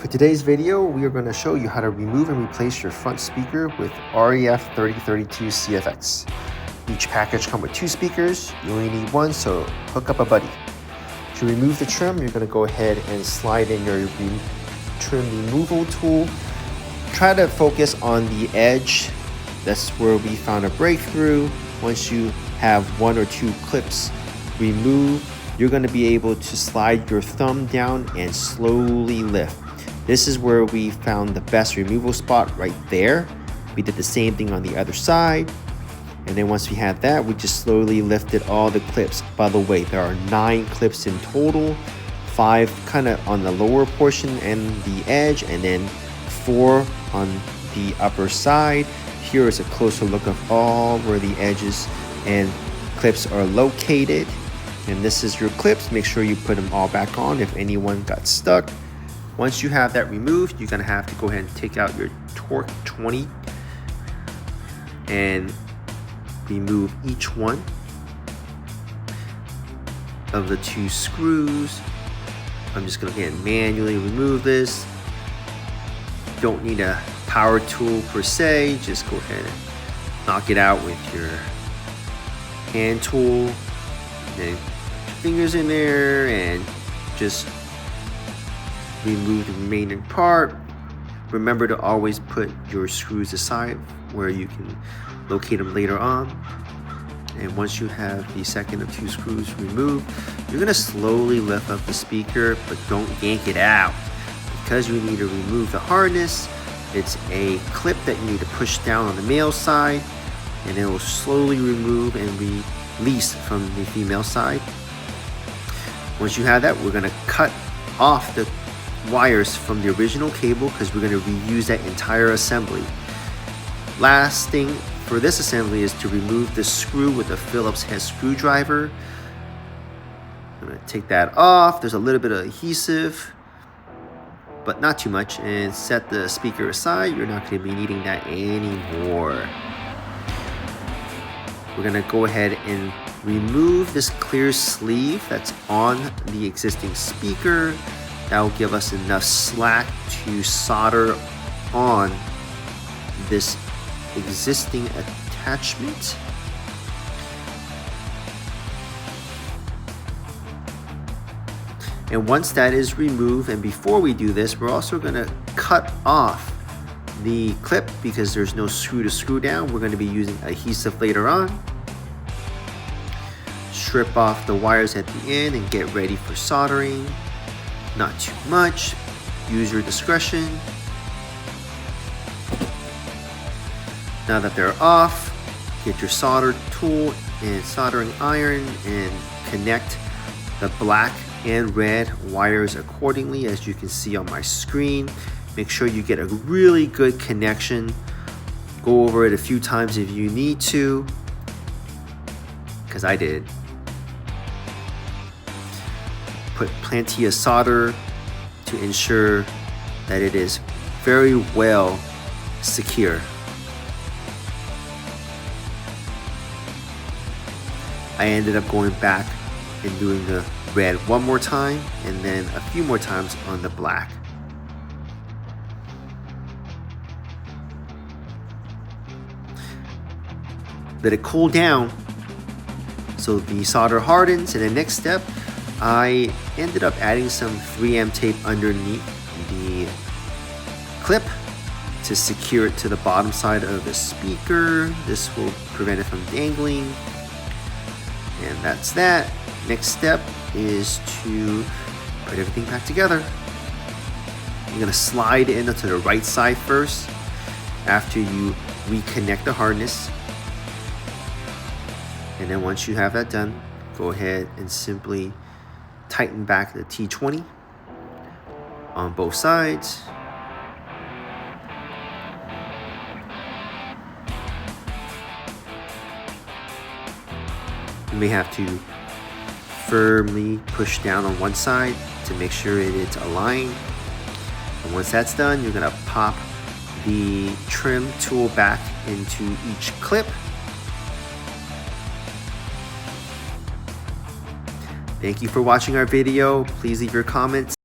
For today's video, we are going to show you how to remove and replace your front speaker with REF-3032CFX. Each package comes with 2 speakers. You only need one, so hook up a buddy. To remove the trim, you're going to go ahead and slide in your trim removal tool. Try to focus on the edge. That's where we found a breakthrough. Once you have 1 or 2 clips removed, you're going to be able to slide your thumb down and slowly lift. This is where we found the best removal spot right there. We did the same thing on the other side. And then once we had that, we just slowly lifted all the clips. By the way, there are 9 clips in total, 5 kind of on the lower portion and the edge, and then 4 on the upper side. Here is a closer look of all where the edges and clips are located. And this is your clips. Make sure you put them all back on if anyone got stuck. Once you have that removed, you're gonna have to go ahead and take out your Torque 20 and remove each one of the 2 screws. I'm just gonna again manually remove this. Don't need a power tool per se, just go ahead and knock it out with your hand tool. Then put your fingers in there and just remove the remaining part. Remember to always put your screws aside where you can locate them later on. And once you have the second of 2 screws removed, you're going to slowly lift up the speaker, but don't yank it out. Because you need to remove the harness, it's a clip that you need to push down on the male side, and it will slowly remove and release from the female side. Once you have that, we're going to cut off the wires from the original cable because we're going to reuse that entire assembly. Last thing for this assembly is to remove the screw with a Phillips head screwdriver. I'm going to take that off. There's a little bit of adhesive, but not too much, and set the speaker aside. You're not going to be needing that anymore. We're going to go ahead and remove this clear sleeve that's on the existing speaker. That will give us enough slack to solder on this existing attachment. And once that is removed, and before we do this, we're also going to cut off the clip because there's no screw to screw down. We're going to be using adhesive later on. Strip off the wires at the end and get ready for soldering. Not too much, use your discretion. Now that they're off, get your solder tool and soldering iron and connect the black and red wires accordingly, as you can see on my screen. Make sure you get a really good connection. Go over it a few times if you need to, because I did. Put plenty of solder to ensure that it is very well secure. I ended up going back and doing the red one more time and then a few more times on the black. Let it cool down so the solder hardens, and the next step, I ended up adding some 3M tape underneath the clip to secure it to the bottom side of the speaker. This will prevent it from dangling. And that's that. Next step is to put everything back together. You're going to slide in to the right side first after you reconnect the harness. And then once you have that done, go ahead and simply tighten back the T20 on both sides. You may have to firmly push down on one side to make sure it's aligned. And once that's done, you're going to pop the trim tool back into each clip. Thank you for watching our video. Please leave your comments.